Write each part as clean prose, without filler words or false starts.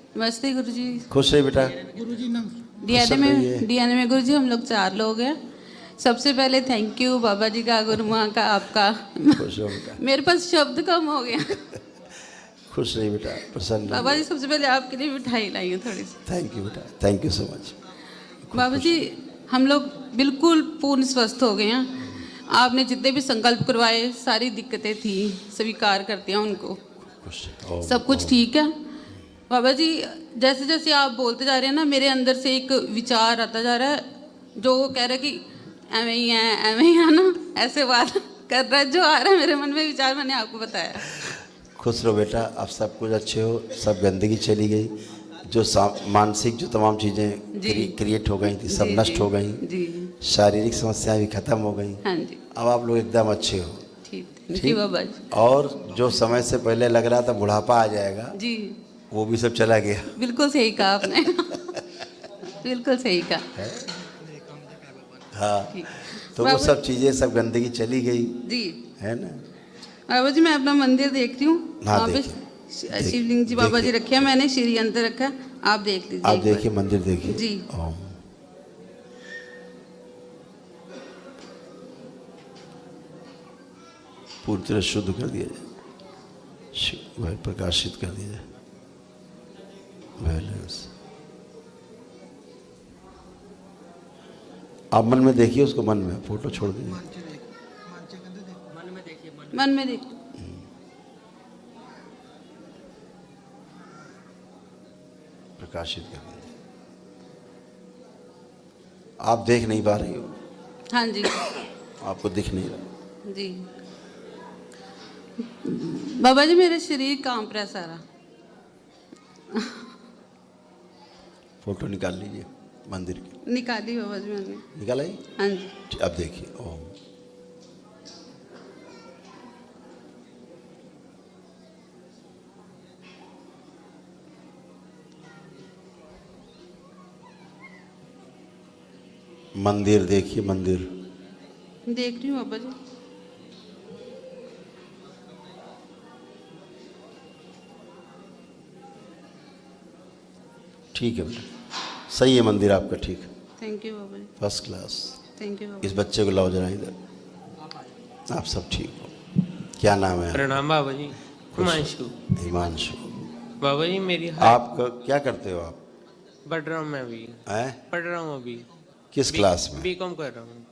नमस्ते गुरुजी। खुश रहिए बेटा। गुरुजी नाम डीएनए में गुरुजी हम लोग 4 लोग हैं। सबसे पहले थैंक यू बाबा जी का, गुरु माँ का, आपका। खुश रहो बेटा। मेरे पास शब्द कम हो गया। खुश रहिए बेटा, प्रसन्न बाबा जी सबसे पहले आपके लिए मिठाई लाई हूँ थोड़ी सी। थैंक यू बेटा, थैंक यू सो मच। बाबा जी हम लोग बिल्कुल पूर्ण स्वस्थ हो गए हैं। आपने जितने भी संकल्प करवाए, सारी दिक्कतें थी स्वीकार करते हैं उनको, सब कुछ ठीक है। बाबा जी जैसे जैसे आप बोलते जा रहे हैं ना, मेरे अंदर से एक विचार आता जा रहा है जो कह रहा है कि एवं ही है ना, ऐसे बात कर रहा है। जो आ रहा है मेरे मन में विचार, मैंने आपको बताया। खुश रहो बेटा, आप सब कुछ अच्छे हो। सब गंदगी चली गई, जो मानसिक जो तमाम चीज़ें क्रिएट हो गई थी सब नष्ट हो गई जी। शारीरिक समस्याएं भी खत्म हो गई। हाँ जी, अब आप लोग एकदम अच्छे हो। ठीक बाबा जी। और जो समय से पहले लग रहा था बुढ़ापा आ जाएगा जी, वो भी सब चला गया। बिल्कुल सही कहा आपने। बिल्कुल सही कहा। हाँ, तो वो सब चीज़ें, सब गंदगी चली गई जी, है ना। बाबा जी मैं अपना मंदिर देख रही हूँ, हाँ, वहाँ पे शिवलिंग जी बाबा जी रखे हैं, मैंने श्री यंत्र रखा है, आप देख लीजिए। आप देखिए, मंदिर देखिए जी। पूरी तरह शुद्ध कर दिया जाए, वह प्रकाशित कर दिया जाए। बैलेंस आप मन में देखिए उसको, मन में, फोटो छोड़ दीजिए। मन में देख। प्रकाशित कर दीजिए। आप देख नहीं पा रही हो? हाँ जी, आपको दिख नहीं रहा जी। बाबा जी मेरे शरीर कांप रहा है सारा। फोटो निकाल लीजिए मंदिर की। निकाली बाबा जी मैंने। निकाला ही? हाँ जी। अब देखिए। ओम। मंदिर देखिए, मंदिर देख रही हूँ बाबा जी। ठीक है बेटा, सही है मंदिर आपका, ठीक है। थैंक यू बाबा जी। First class. थैंक यू बाबा। इस बच्चे को लाओ जरा इधर। आप सब ठीक हो? क्या नाम है? प्रणाम बाबा जी। हिमांशु। हिमांशु। बाबा जी मेरी आप क्या करते हो आप? पढ़ रहा हूँ मैं अभी। हैं? पढ़ रहा हूँ अभी। किस क्लास में? बीकॉम कर रहा हूँ।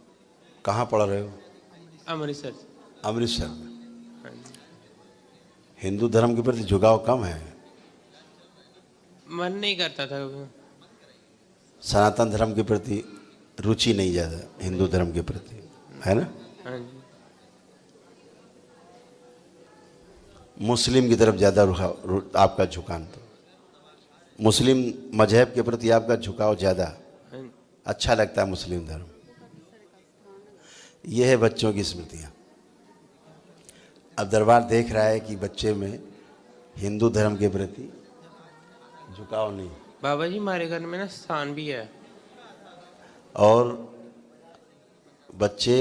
कहाँ पढ़ रहे हो? अमृतसर। अमृतसर में। हिंदू धर्म के प्रति झुकाव कम है? मन नहीं करता था कभी। सनातन धर्म के प्रति रुचि नहीं ज़्यादा, हिंदू धर्म के प्रति, है ना? हाँ जी। मुस्लिम की तरफ ज़्यादा आपका झुकाव, तो मुस्लिम मजहब के प्रति आपका झुकाव ज़्यादा अच्छा लगता है। मुस्लिम धर्म, यह है बच्चों की स्मृतियाँ। अब दरबार देख रहा है कि बच्चे में हिंदू धर्म के प्रति झुकाव नहीं। बाबा जी हमारे घर में ना स्थान भी है। और बच्चे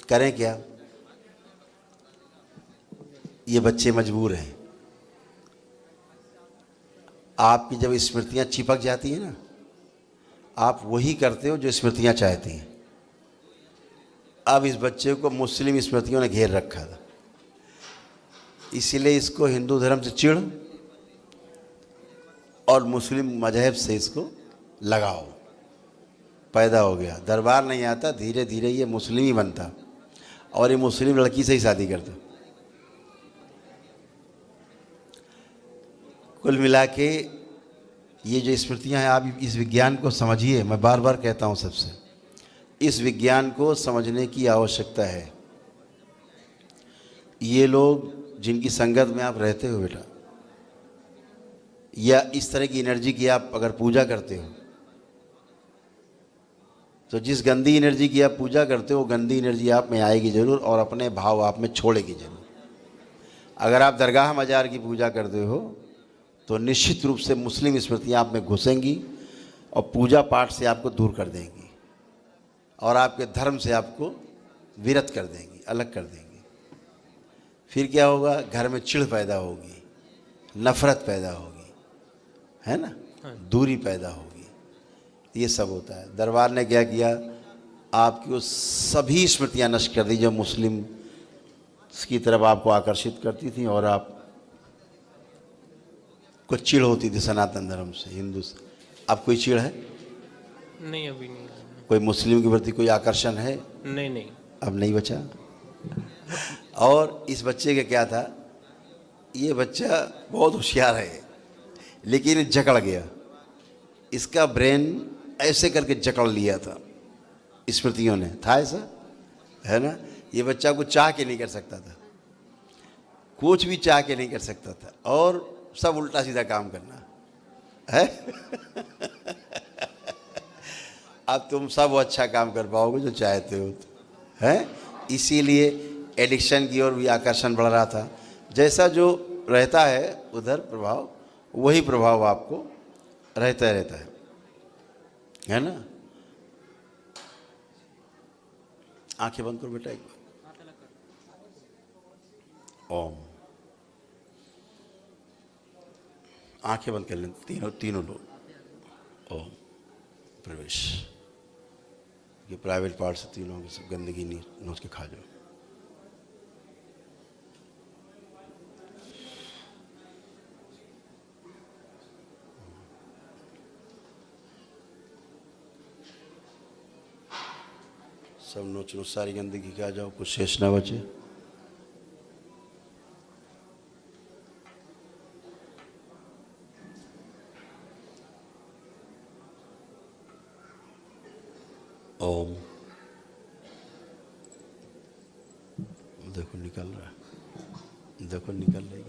करें क्या? ये बच्चे मजबूर हैं। आपकी जब स्मृतियाँ चिपक जाती हैं ना, आप वही करते हो जो स्मृतियाँ चाहती हैं। अब इस बच्चे को मुस्लिम स्मृतियों ने घेर रखा था, इसीलिए इसको हिंदू धर्म से चिढ़ और मुस्लिम मजहब से इसको लगाओ पैदा हो गया। दरबार नहीं आता, धीरे धीरे ये मुस्लिम ही बनता और ये मुस्लिम लड़की से ही शादी करता। कुल मिला के ये जो स्मृतियाँ हैं, आप इस विज्ञान को समझिए। मैं बार बार कहता हूँ सबसे, इस विज्ञान को समझने की आवश्यकता है। ये लोग जिनकी संगत में आप रहते हो बेटा, या इस तरह की एनर्जी की आप अगर पूजा करते हो, तो जिस गंदी एनर्जी की आप पूजा करते हो, वो गंदी एनर्जी आप में आएगी ज़रूर और अपने भाव आप में छोड़ेगी ज़रूर। अगर आप दरगाह मजार की पूजा करते हो तो निश्चित रूप से मुस्लिम स्मृतियाँ आप में घुसेंगी और पूजा पाठ से आपको दूर कर देंगी और आपके धर्म से आपको विरत कर देंगी, अलग कर देंगी। फिर क्या होगा? घर में चिढ़ पैदा होगी, नफरत पैदा होगी है ना, दूरी पैदा होगी। ये सब होता है। दरबार ने क्या किया, आपकी वो सभी स्मृतियां नष्ट कर दी जो मुस्लिम की तरफ आपको आकर्षित करती थी, और आप को चिढ़ होती थी सनातन धर्म से, हिंदू से। अब कोई चिढ़ है? नहीं, अभी नहीं। कोई मुस्लिम के प्रति कोई आकर्षण है? नहीं नहीं। अब नहीं बचा। और इस बच्चे का क्या था, ये बच्चा बहुत होशियार है, लेकिन जकड़ गया। इसका ब्रेन ऐसे करके जकड़ लिया था स्मृतियों ने, था ऐसा, है ना। ये बच्चा कुछ चाह के नहीं कर सकता था, कुछ भी चाह के नहीं कर सकता था, और सब उल्टा सीधा काम करना है। अब तुम सब वो अच्छा काम कर पाओगे जो चाहते हो, है। इसीलिए एडिक्शन की ओर भी आकर्षण बढ़ रहा था। जैसा जो रहता है उधर प्रभाव, वही प्रभाव आपको रहता है ना। आंखें बंद करो बेटा एक बार। ओम, आंखें बंद कर लें तीनों लोग। ओम प्रवेश। ये प्राइवेट पार्ट से तीनों की सब गंदगी नोच के खा जाओ। सब नोच लो, सारी गंदगी खा जाओ, कुछ शेष ना बचे। ओम, देखो निकल रहा है, देखो निकल रही है।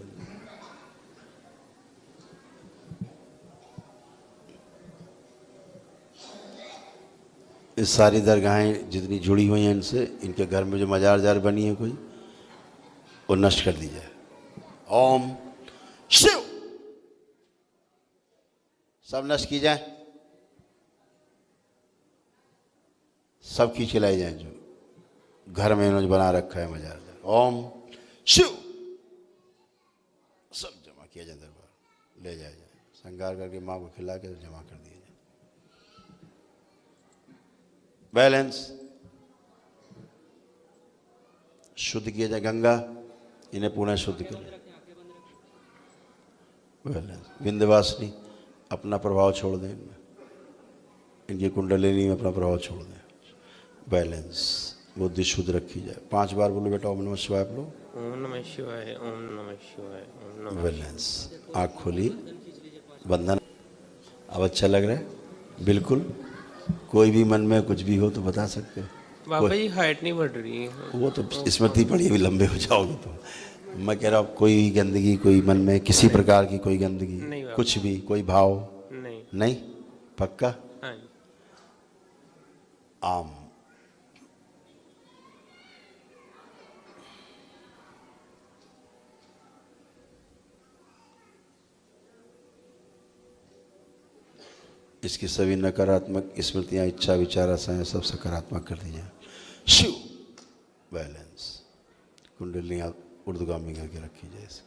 ये सारी दरगाहें जितनी जुड़ी हुई हैं इनसे, इनके घर में जो मजार जार बनी है कोई, वो नष्ट कर दी जाए। ओम शिव, सब नष्ट की जाए, सब खींच के लाई जाए जो घर में इन्होंने बना रखा है मजार। ओम शिव, सब जमा किया जाए, दरबार ले जाया जाए, श्रृंगार करके माँ को खिला के जमा कर दिया जाए। बैलेंस शुद्ध किया जाए, गंगा इन्हें पुनः शुद्ध किया जाए। बैलेंस विंध्यवासिनी अपना प्रभाव छोड़ दें, इनमें इनकी कुंडलिनी में अपना प्रभाव छोड़ दें। बैलेंस बुद्धि शुद्ध रखी जाए। 5 बार बोलो बेटा ओम नमः शिवाय बोलो। ओम नमः शिवाय, ओम नमः शिवाय, ओम नमः। बैलेंस, आँख खोली, बंधन। अब अच्छा लग रहा है बिल्कुल। कोई भी मन में कुछ भी हो तो बता सकते हो। बाबा जी हाइट नहीं बढ़ रही है। वो तो स्मृति पड़ी, भी लंबे हो जाओगे तो। मैं कह रहा हूँ कोई गंदगी, कोई मन में किसी प्रकार की कोई गंदगी, नहीं बाबा। कुछ भी, कोई भाव नहीं। नहीं, पक्का। हाँ जी। आम, इसकी सभी नकारात्मक स्मृतियां, इच्छा, विचार, आशाएं सब सकारात्मक कर दी जाए। शिव, बैलेंस, कुंडलियां ऊर्ध्वगामी करके रखी जाए इसकी।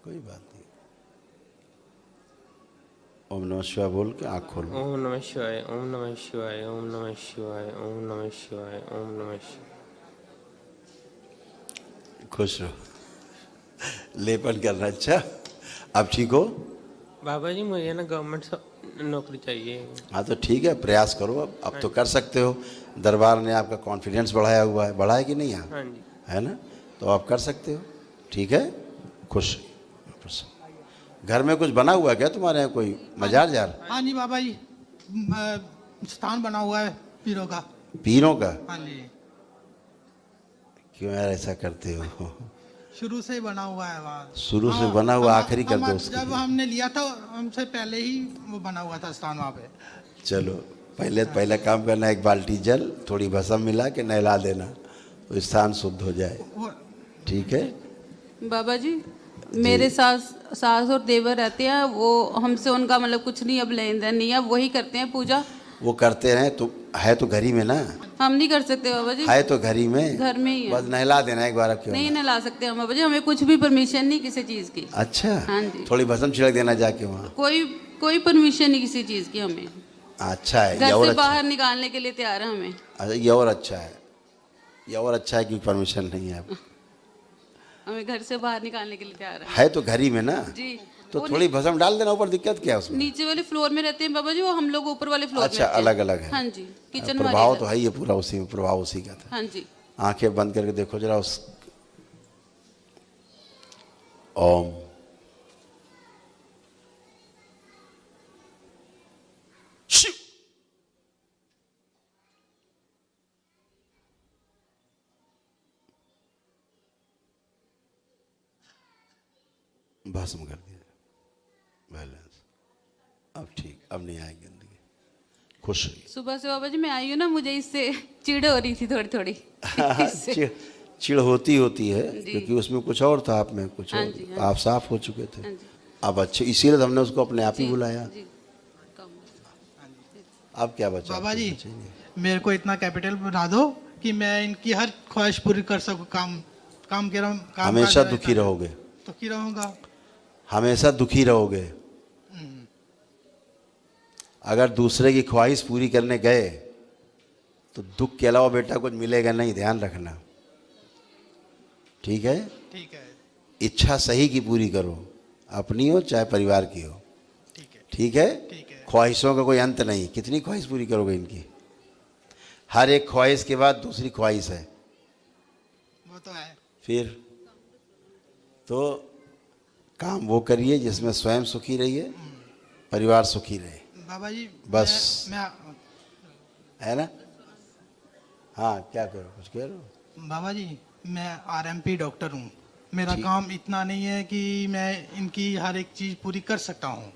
कोई बात नहीं। ओम नमः शिवाय बोल के आँख खोलो। ओम नमः शिवाय, ओम नमः शिवाय, ओम नमः शिवाय, ओम नमः शिवाय, ओम नमः शिवाय। खुश रहो। लेपन करना। अच्छा, अब ठीक हो? बाबा जी मुझे ना गवर्नमेंट नौकरी चाहिए। हाँ तो ठीक है, प्रयास करो। अब तो कर सकते हो। दरबार ने आपका कॉन्फिडेंस बढ़ाया हुआ है, बढ़ा है कि नहीं? हाँ जी। है ना, तो आप कर सकते हो। ठीक है, खुश। घर में कुछ बना हुआ है क्या तुम्हारे यहाँ, कोई मजार जार? हाँ जी बाबा जी, स्थान बना हुआ है पीरों का। पीरों का? हाँ जी, क्यों यार ऐसा करते हो? शुरू से ही बना हुआ है वहाँ। शुरू से बना हुआ, आखिरी कर दो उसकी। जब हमने लिया था हमसे पहले ही वो बना हुआ था स्थान वहाँ पे। चलो, पहले काम करना, एक बाल्टी जल थोड़ी भस्म मिला के नहला देना, तो स्थान शुद्ध हो जाए। ठीक है बाबा जी, मेरे सास और देवर रहते हैं, वो हमसे उनका मतलब कुछ नहीं अब लेन देन नहीं है, वही करते हैं पूजा। वो करते रहें। तो है तो घर ही में ना, हम नहीं कर सकते बाबा जी, है तो घर ही में, घर में ही है। बस नहला देना एक बार अब, क्यों नहीं नहला सकते हम बाबा जी, हमें कुछ भी परमिशन नहीं किसी चीज़ की। अच्छा, हाँ जी। थोड़ी भस्म छिड़क देना जाके वहाँ। कोई कोई परमिशन नहीं किसी चीज़ की हमें, अच्छा है, ये घर और से अच्छा बाहर निकालने के लिए तैयार है हमें। अच्छा, ये और अच्छा है, ये और अच्छा है कि परमिशन नहीं है। हमें घर से बाहर निकालने के लिए तैयार है तो घर ही में ना, जी। तो वो थोड़ी भस्म डाल देना ऊपर, दिक्कत क्या है उसमें? नीचे वाले फ्लोर में रहते हैं बाबा जी, वो हम लोग ऊपर वाले फ्लोर अच्छा, में रहते हैं। अलग अलग है। हाँ जी, किचन प्रभाव वाले तो है ही है पूरा, उसी में प्रभाव उसी का था। हाँ जी। आंखें बंद करके देखो जरा उस ओम। शिव। भस्म कर दिया, बैलेंस। अब ठीक, अब नहीं आएगी गंदगी, खुश रहिए। सुबह से बाबा जी मैं आई हूँ ना, मुझे इससे चिढ़ हो रही थी थोड़ी थोड़ी। इससे। चिड़ होती है, क्योंकि उसमें कुछ और था, आप में कुछ हाँ और, जी, हाँ आप साफ हो चुके थे। हाँ जी। अब अच्छे, इसीलिए तो हमने उसको अपने आप ही बुलाया। जी। अब क्या बचा बाबा आपको जी, बचेंगे? मेरे को इतना कैपिटल बना दो कि मैं इनकी हर ख्वाहिश पूरी कर सकूं। काम के रहा हमेशा दुखी रहोगे, दुखी रहूंगा। हमेशा दुखी रहोगे। अगर दूसरे की ख्वाहिश पूरी करने गए तो दुख के अलावा बेटा कुछ मिलेगा नहीं, ध्यान रखना, ठीक है? ठीक है, इच्छा सही की पूरी करो, अपनी हो चाहे परिवार की हो, ठीक है, ठीक है? ठीक है। ख्वाहिशों का कोई अंत नहीं, कितनी ख्वाहिश पूरी करोगे इनकी? हर एक ख्वाहिश के बाद दूसरी ख्वाहिश है, वो तो है। फिर तो काम वो करिए जिसमें स्वयं सुखी रहिए, परिवार सुखी रहे, बाबा जी बस। मैं है ना? हाँ, क्या करो, कुछ कह रहे हो? बाबा जी मैं आरएमपी डॉक्टर हूँ। मेरा काम इतना नहीं है कि मैं इनकी हर एक चीज़ पूरी कर सकता हूँ।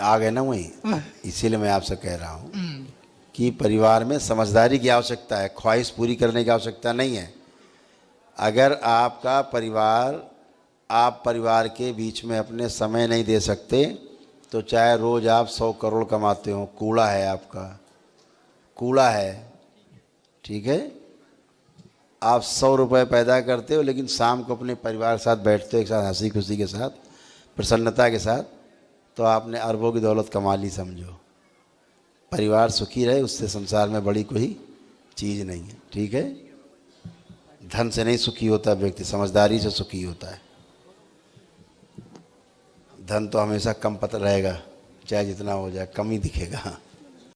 आ गए ना वहीं, इसीलिए मैं आपसे कह रहा हूँ कि परिवार में समझदारी की आवश्यकता है, ख्वाहिश पूरी करने की आवश्यकता नहीं है। अगर आपका परिवार, आप परिवार के बीच में अपने समय नहीं दे सकते, तो चाहे रोज़ आप 100 करोड़ कमाते हो, कूड़ा है आपका, कूड़ा है, ठीक है? आप 100 रुपये पैदा करते हो, लेकिन शाम को अपने परिवार के साथ बैठते हो, एक साथ हंसी खुशी के साथ, प्रसन्नता के साथ, तो आपने अरबों की दौलत कमा ली समझो। परिवार सुखी रहे, उससे संसार में बड़ी कोई चीज़ नहीं है, ठीक है? धन से नहीं सुखी होता व्यक्ति, समझदारी से सुखी होता है। धन तो हमेशा कम पता रहेगा, चाहे जितना हो जाए कम ही दिखेगा।